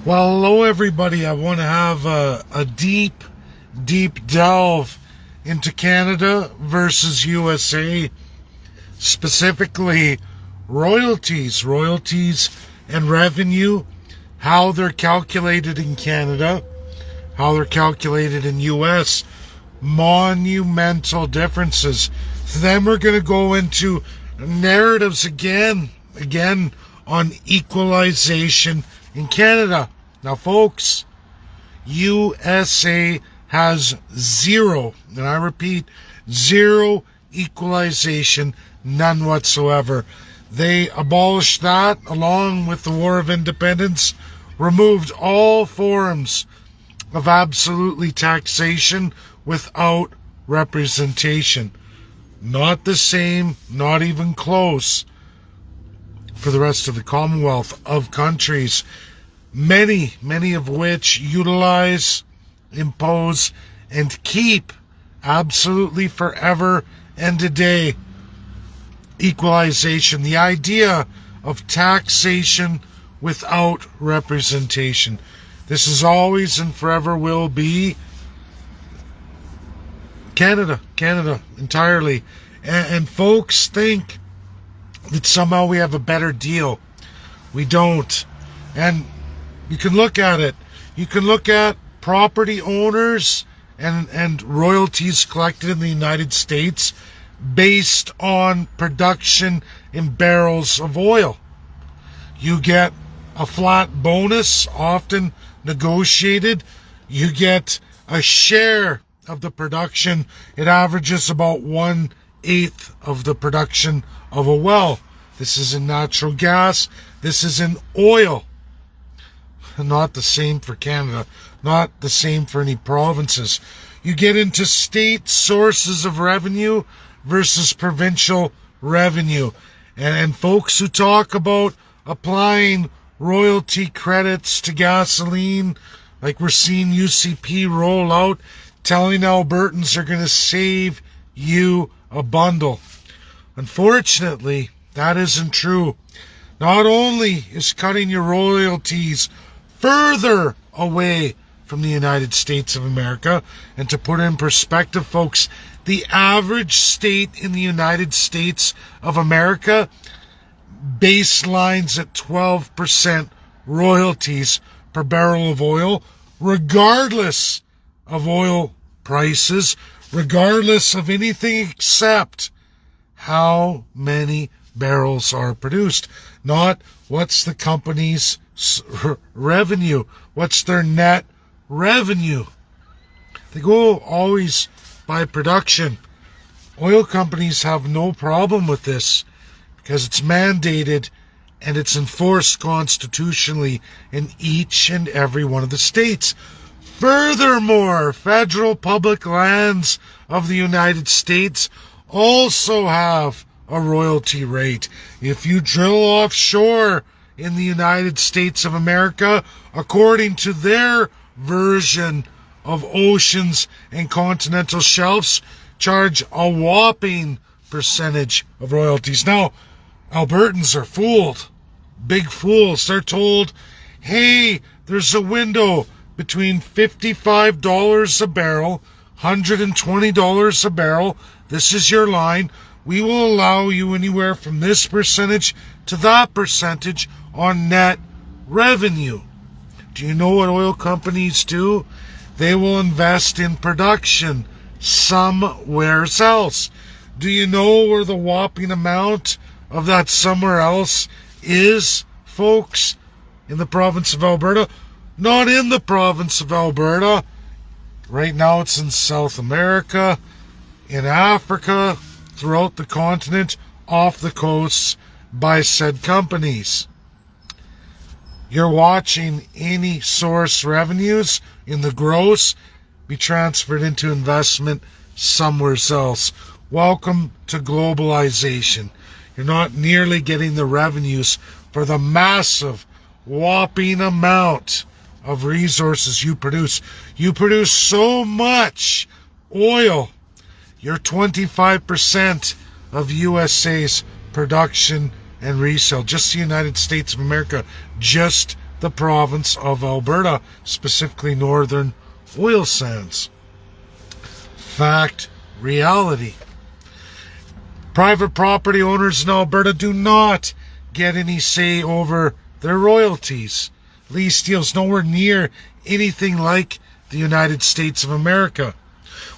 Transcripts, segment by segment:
Well, hello everybody. I want to have a deep delve into Canada versus USA, specifically royalties and revenue, how they're calculated in Canada, how they're calculated in US. Monumental differences. Then we're going to go into narratives again on equalization in Canada. Now, folks, USA has zero, and I repeat, zero equalization, none whatsoever. They abolished that along with the War of Independence, removed all forms of absolutely taxation without representation. Not the same, not even close for the rest of the Commonwealth of countries, many of which utilize, impose, and keep absolutely forever and a day equalization, the idea of taxation without representation. This is always and forever will be Canada entirely. And folks think that somehow we have a better deal. We don't. And you can look at it. You can look at property owners and royalties collected in the United States based on production in barrels of oil. You get a flat bonus, often negotiated. You get a share of the production. It averages about 1/8 of the production of a well. This is in natural gas. This is in oil. Not the same for Canada. Not the same for any provinces. You get into state sources of revenue versus provincial revenue. And folks who talk about applying royalty credits to gasoline, like we're seeing UCP roll out, telling Albertans they're going to save you a bundle. Unfortunately, that isn't true. Not only is cutting your royalties further away from the United States of America, and to put in perspective, folks, the average state in the United States of America baselines at 12% royalties per barrel of oil, regardless of oil prices, regardless of anything except how many barrels are produced. Not what's the company's revenue, what's their net revenue. They go always by production. Oil companies have no problem with this because it's mandated and it's enforced constitutionally in each and every one of the states. Furthermore, federal public lands of the United States also have a royalty rate. If you drill offshore in the United States of America, according to their version of oceans and continental shelves, charge a whopping percentage of royalties. Now, Albertans are fooled. Big fools. They're told, hey, there's a window between $55 a barrel, $120 a barrel. This is your line. We will allow you anywhere from this percentage to that percentage on net revenue. Do you know what oil companies do? They will invest in production somewhere else. Do you know where the whopping amount of that somewhere else is, folks? In the province of Alberta? Not in the province of Alberta. Right now it's in South America, in Africa, throughout the continent, off the coasts by said companies. You're watching any source revenues in the gross be transferred into investment somewhere else. Welcome to globalization. You're not nearly getting the revenues for the massive, whopping amount of resources you produce. You produce so much oil. You're 25% of USA's production and resale. Just the United States of America, just the province of Alberta, specifically northern oil sands. Fact, reality. Private property owners in Alberta do not get any say over their royalties. Lease deals nowhere near anything like the United States of America.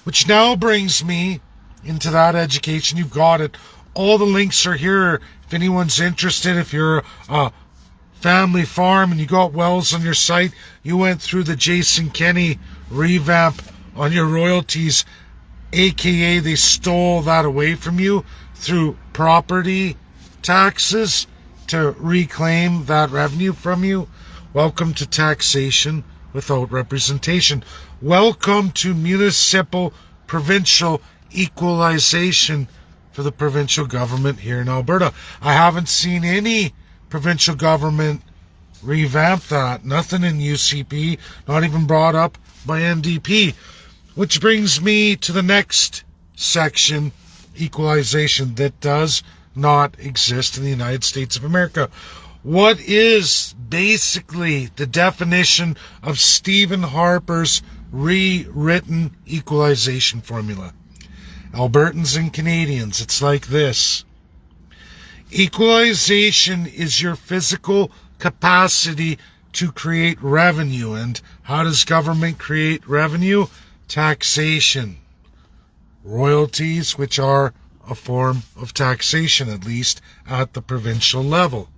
Which now brings me into that education. You've got it. All the links are here if anyone's interested. If you're a family farm and you got wells on your site, you went through the Jason Kenney revamp on your royalties, aka they stole that away from you through property taxes to reclaim that revenue from you. Welcome to taxation without representation. Welcome to municipal provincial equalization for the provincial government here in Alberta. I haven't seen any provincial government revamp that. Nothing in UCP, not even brought up by NDP. Which brings me to the next section, equalization, that does not exist in the United States of America. What is basically the definition of Stephen Harper's rewritten equalization formula? Albertans and Canadians, it's like this. Equalization is your physical capacity to create revenue. And how does government create revenue? Taxation. Royalties, which are a form of taxation, at least at the provincial level.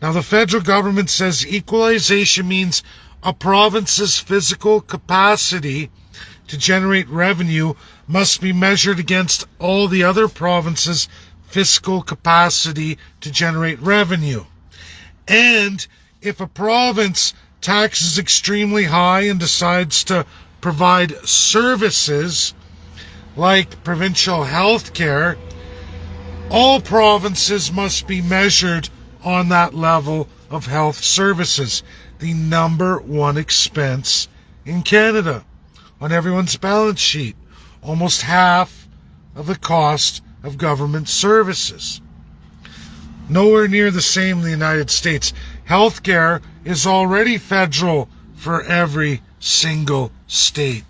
Now, the federal government says equalization means a province's physical capacity to generate revenue must be measured against all the other provinces' fiscal capacity to generate revenue. And if a province taxes extremely high and decides to provide services like provincial health care, all provinces must be measured on that level of health services, the number one expense in Canada on everyone's balance sheet, almost half of the cost of government services. Nowhere near the same in the United States. Healthcare is already federal for every single state.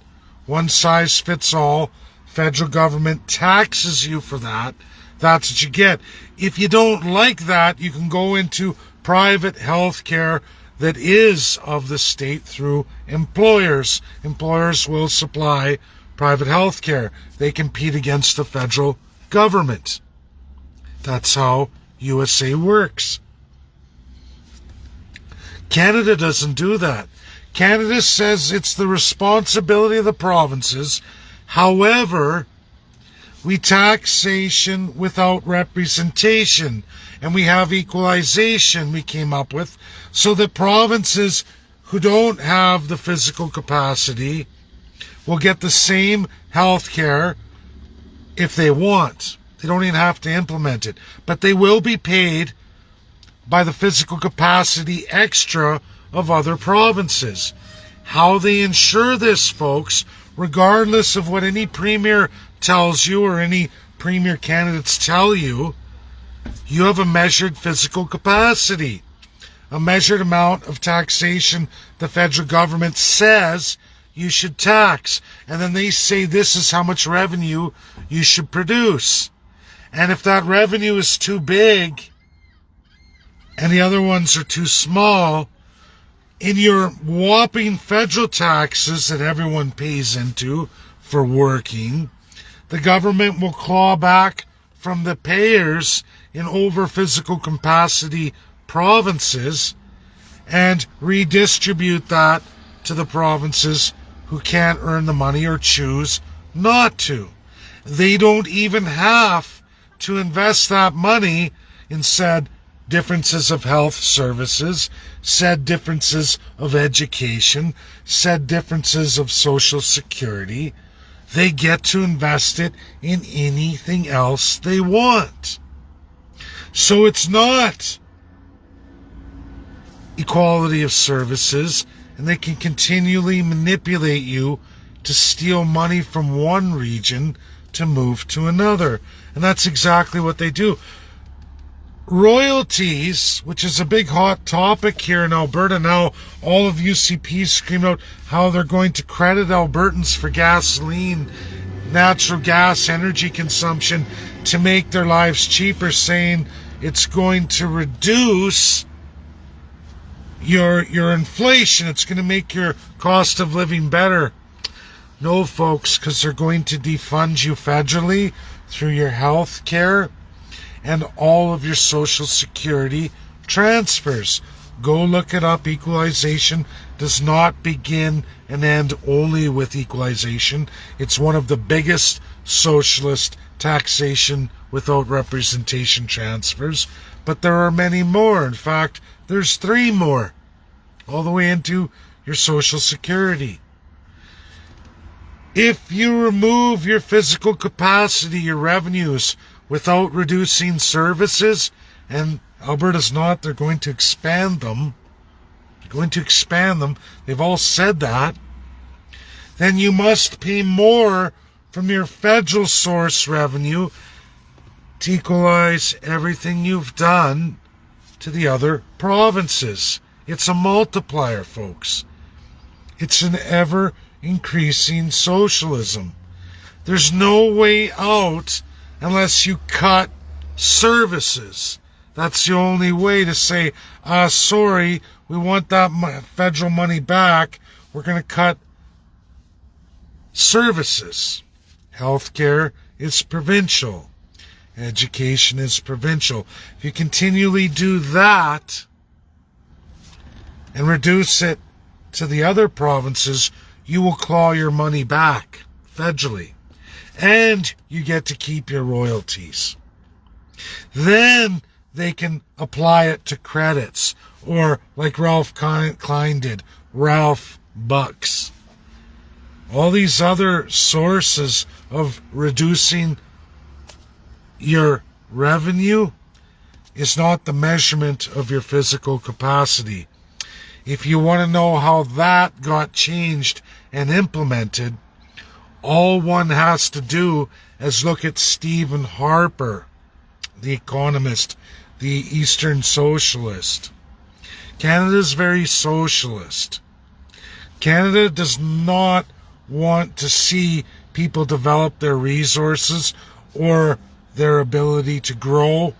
One size fits all. Federal government taxes you for that. That's what you get. If you don't like that, you can go into private health care that is of the state through employers. Employers will supply private health care. They compete against the federal government. That's how USA works. Canada doesn't do that. Canada says it's the responsibility of the provinces. However, we taxation without representation, and we have equalization we came up with, so that provinces who don't have the physical capacity will get the same health care if they want. They don't even have to implement it, but they will be paid by the physical capacity extra of other provinces. How they ensure this, folks, regardless of what any premier tells you or any premier candidates tell you, you have a measured physical capacity, a measured amount of taxation the federal government says you should tax. And then they say this is how much revenue you should produce. And if that revenue is too big and the other ones are too small, in your whopping federal taxes that everyone pays into for working, the government will claw back from the payers in over physical capacity provinces and redistribute that to the provinces who can't earn the money or choose not to. They don't even have to invest that money in said differences of health services, said differences of education, said differences of social security. They get to invest it in anything else they want. So it's not equality of services, and they can continually manipulate you to steal money from one region to move to another. And that's exactly what they do. royalties, which is a big hot topic here in Alberta now. All of UCP scream out how they're going to credit Albertans for gasoline, natural gas, energy consumption to make their lives cheaper, saying it's going to reduce your inflation. It's going to make your cost of living better. No, folks, because they're going to defund you federally through your health care and all of your Social Security transfers. Go look it up. Equalization does not begin and end only with equalization. It's one of the biggest socialist taxation without representation transfers. But there are many more. In fact, there's 3 more, all the way into your Social Security. If you remove your physical capacity, your revenues, without reducing services, and Alberta's not, they're going to expand them. They're going to expand them. They've all said that. Then you must pay more from your federal source revenue to equalize everything you've done to the other provinces. It's a multiplier, folks. It's an ever-increasing socialism. There's no way out unless you cut services. That's the only way to say, sorry, we want that federal money back. We're going to cut services. Healthcare is provincial. Education is provincial. If you continually do that and reduce it to the other provinces, you will claw your money back federally. And you get to keep your royalties. Then they can apply it to credits, or like Ralph Klein did, Ralph Bucks. All these other sources of reducing your revenue is not the measurement of your physical capacity. If you want to know how that got changed and implemented, all one has to do is look at Stephen Harper, the economist, the Eastern socialist. Canada's very socialist. Canada does not want to see people develop their resources or their ability to grow,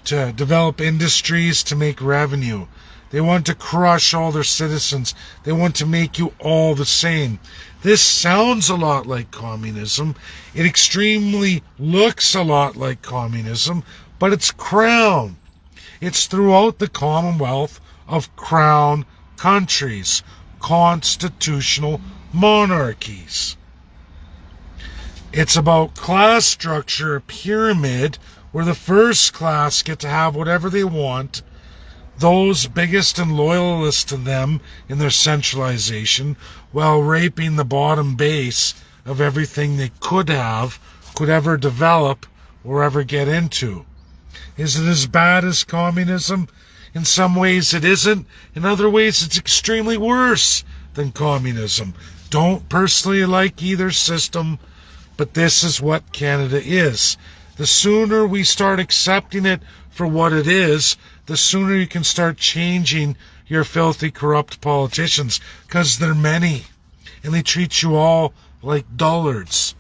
to develop industries, to make revenue. They want to crush all their citizens. They want to make you all the same. This sounds a lot like communism. It extremely looks a lot like communism, but it's crown. It's throughout the Commonwealth of crown countries, constitutional monarchies. It's about class structure, a pyramid, where the first class get to have whatever they want, those biggest and loyalist to them in their centralization, while raping the bottom base of everything they could have, could ever develop, or ever get into. Is it as bad as communism? In some ways it isn't. In other ways it's extremely worse than communism. Don't personally like either system, but this is what Canada is. The sooner we start accepting it for what it is, the sooner you can start changing your filthy, corrupt politicians, because they're many, and they treat you all like dullards.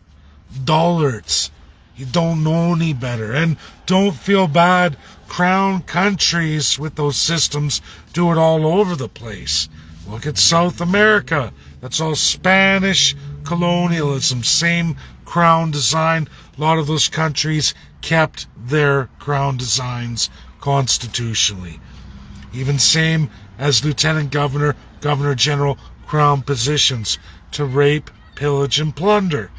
Dullards. You don't know any better. And don't feel bad. Crown countries with those systems do it all over the place. Look at South America. That's all Spanish colonialism. Same crown design. A lot of those countries kept their crown designs constitutionally. Even same as lieutenant governor, governor general crown positions to rape, pillage, and plunder.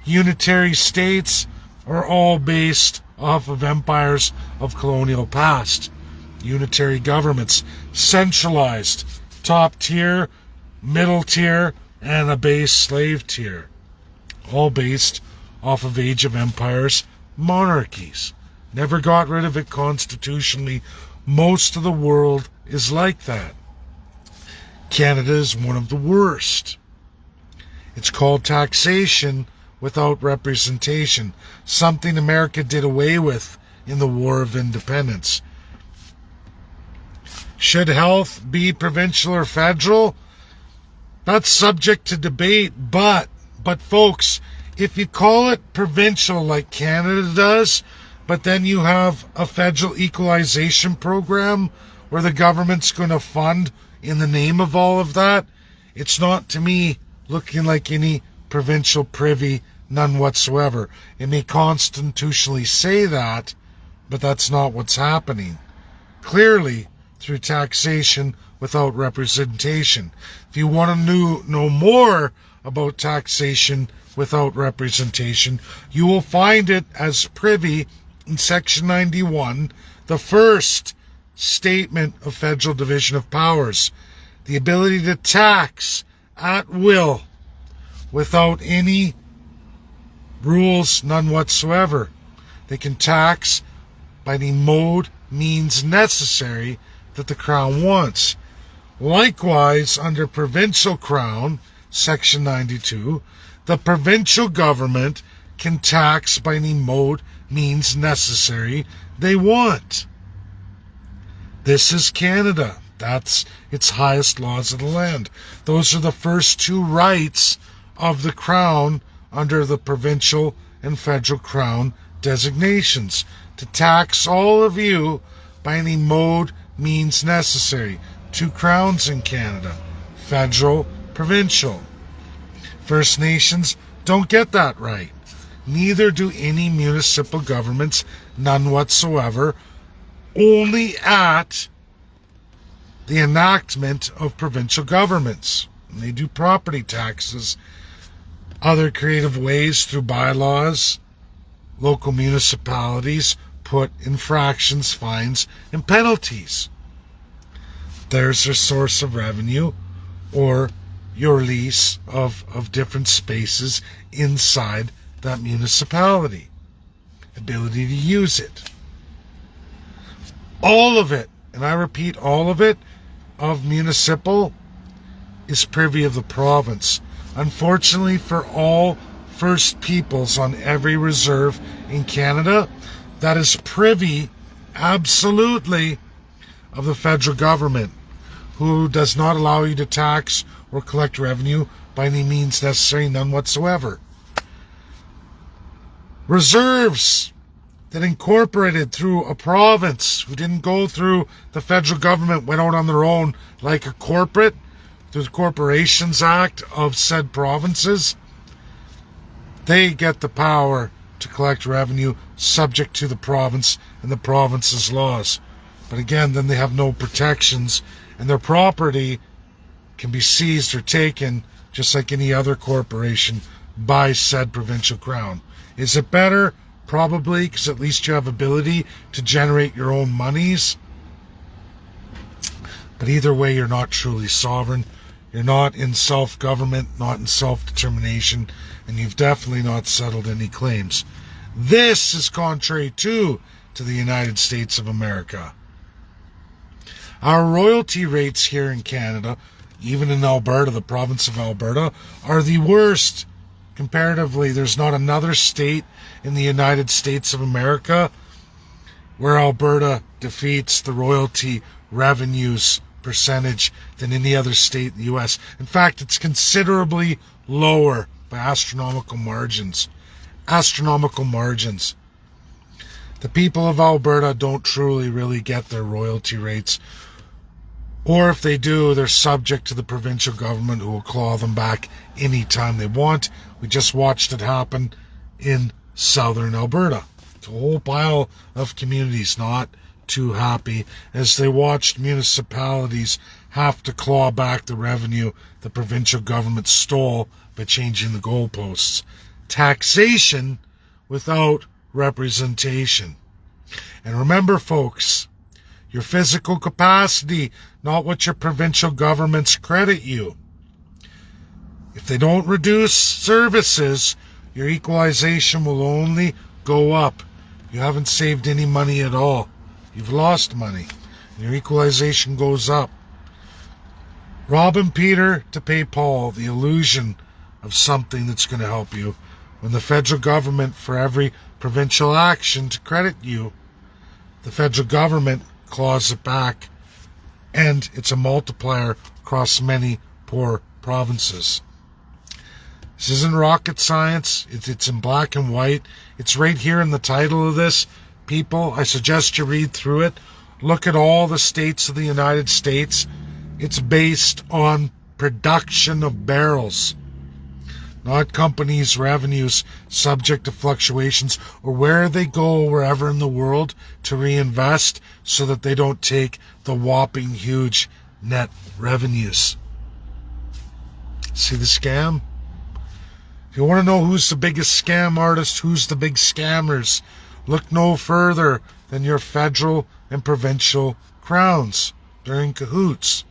Unitary states are all based off of empires of colonial past. Unitary governments, centralized, top tier, middle tier, and a base slave tier. All based off of Age of Empires monarchies. Never got rid of it constitutionally. Most of the world is like that. Canada is one of the worst. It's called taxation without representation. Something America did away with in the War of Independence. Should health be provincial or federal? That's subject to debate, but folks, if you call it provincial like Canada does, but then you have a federal equalization program where the government's going to fund in the name of all of that, it's not, to me, looking like any provincial privy, none whatsoever. It may constitutionally say that, but that's not what's happening. Clearly, through taxation without representation. If you want to know more about taxation without representation, you will find it as privy in Section 91, the first statement of federal division of powers. The ability to tax at will without any rules, none whatsoever. They can tax by the mode, means necessary that the Crown wants. Likewise, under provincial Crown, Section 92, the provincial government can tax by any mode, means necessary they want. This is Canada. That's its highest laws of the land. Those are the first two rights of the Crown under the provincial and federal Crown designations. To tax all of you by any mode, means necessary. Two crowns in Canada. Federal, provincial. First Nations don't get that right. Neither do any municipal governments, none whatsoever, only at the enactment of provincial governments. And they do property taxes, other creative ways through bylaws. Local municipalities put infractions, fines, and penalties. There's their source of revenue, or your lease of different spaces inside that municipality. Ability to use it. All of it, and I repeat, all of it, of municipal is privy of the province. Unfortunately for all First Peoples on every reserve in Canada, that is privy, absolutely, of the federal government, who does not allow you to tax or collect revenue by any means necessary, none whatsoever. Reserves that incorporated through a province, who didn't go through the federal government, went out on their own like a corporate, through the Corporations Act of said provinces, they get the power to collect revenue subject to the province and the province's laws. But again, then they have no protections, and their property can be seized or taken just like any other corporation by said provincial crown. Is it better? Probably, because at least you have ability to generate your own monies. But either way, you're not truly sovereign. You're not in self-government, not in self-determination, and you've definitely not settled any claims. This is contrary to the United States of America. Our royalty rates here in Canada, even in Alberta, the province of Alberta, are the worst. Comparatively, there's not another state in the United States of America where Alberta defeats the royalty revenues percentage than any other state in the U.S. In fact, it's considerably lower by astronomical margins. Astronomical margins. The people of Alberta don't truly really get their royalty rates. Or if they do, they're subject to the provincial government, who will claw them back anytime they want. We just watched it happen in southern Alberta. It's a whole pile of communities not too happy as they watched municipalities have to claw back the revenue the provincial government stole by changing the goalposts. Taxation without representation. And remember, folks, your physical capacity, not what your provincial governments credit you. If they don't reduce services, your equalization will only go up. You haven't saved any money at all. You've lost money. And your equalization goes up. Robbing Peter to pay Paul, the illusion of something that's going to help you, when the federal government, for every provincial action to credit you, The federal government claws it back, and it's a multiplier across many poor provinces. This isn't rocket science. It's in black and white. It's right here in the title of this. People, I suggest you read through it. Look at all the states of the United States. It's based on production of barrels, not companies' revenues subject to fluctuations, or where they go wherever in the world to reinvest so that they don't take the whopping huge net revenues. See the scam? If you want to know who's the biggest scam artist, who's the big scammers, look no further than your federal and provincial crowns. They're in cahoots.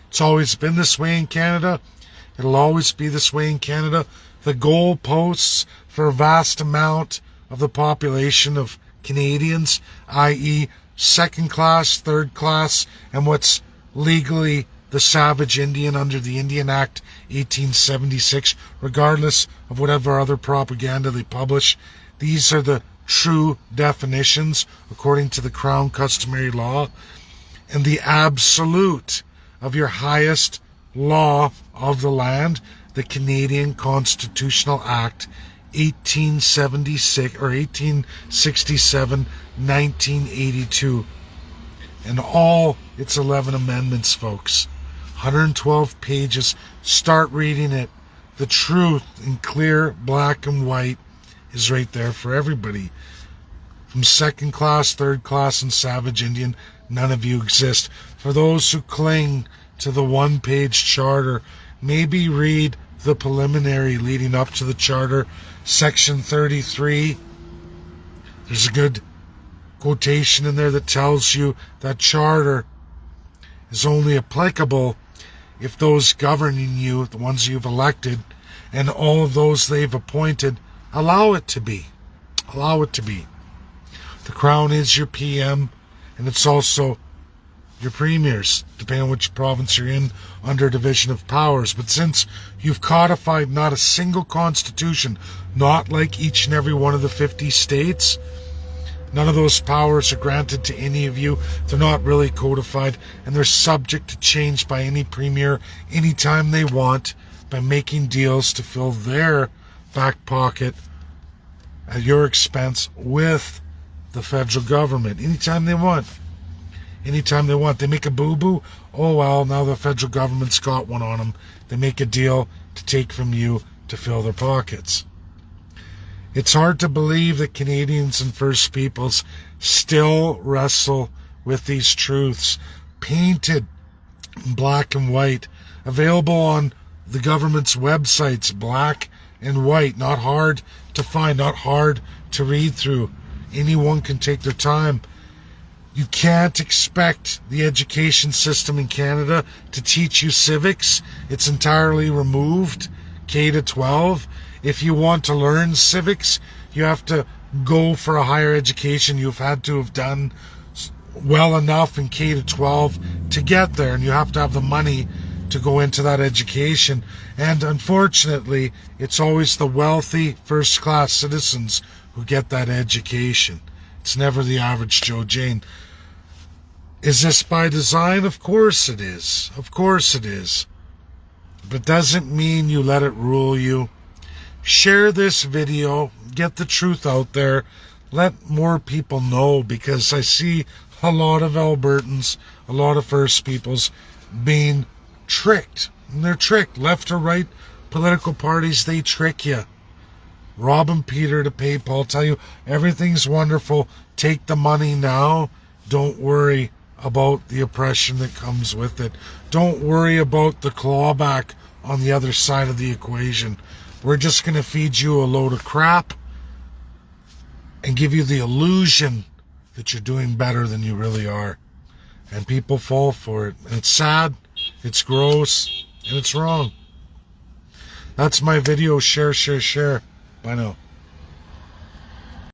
It's always been this way in Canada. It'll always be this way in Canada. The goalposts for a vast amount of the population of Canadians, i.e. second class, third class, and what's legally the savage Indian under the Indian Act 1876, regardless of whatever other propaganda they publish. These are the true definitions according to the Crown customary law and the absolute of your highest law of the land, the Canadian Constitutional Act 1876 or 1867, 1982, and all its 11 amendments, folks. 112 pages. Start reading it. The truth in clear black and white is right there for everybody. From second class, third class, and savage Indian, none of you exist. For those who cling to the one-page charter, maybe read the preliminary leading up to the charter, section 33. There's a good quotation in there that tells you that charter is only applicable if those governing you, the ones you've elected, and all of those they've appointed, allow it to be. Allow it to be. The Crown is your PM, and it's also your premiers, depending on which province you're in, under division of powers. But since you've codified not a single constitution, not like each and every one of the 50 states, none of those powers are granted to any of you. They're not really codified, and they're subject to change by any premier anytime they want by making deals to fill their back pocket at your expense with the federal government. Anytime they want. Anytime they want. They make a boo-boo. Oh, well, now the federal government's got one on them. They make a deal to take from you to fill their pockets. It's hard to believe that Canadians and First Peoples still wrestle with these truths, painted in black and white, available on the government's websites, black and white, not hard to find, not hard to read through. Anyone can take their time. You can't expect the education system in Canada to teach you civics. It's entirely removed, K to 12. If you want to learn civics, you have to go for a higher education. You've had to have done well enough in K to 12 to get there, and you have to have the money to go into that education. And unfortunately, it's always the wealthy first-class citizens who get that education. It's never the average Joe Jane. Is this by design? Of course it is. Of course it is. But it doesn't mean you let it rule you. Share this video. Get the truth out there. Let more people know, because I see a lot of Albertans, a lot of First Peoples being tricked. And they're tricked. Left or right political parties, they trick you. Rob and Peter to pay Paul. Tell you everything's wonderful. Take the money now. Don't worry about the oppression that comes with it. Don't worry about the clawback on the other side of the equation. We're just going to feed you a load of crap and give you the illusion that you're doing better than you really are. And people fall for it. And it's sad, it's gross, and it's wrong. That's my video. Share, share, share. Bye now.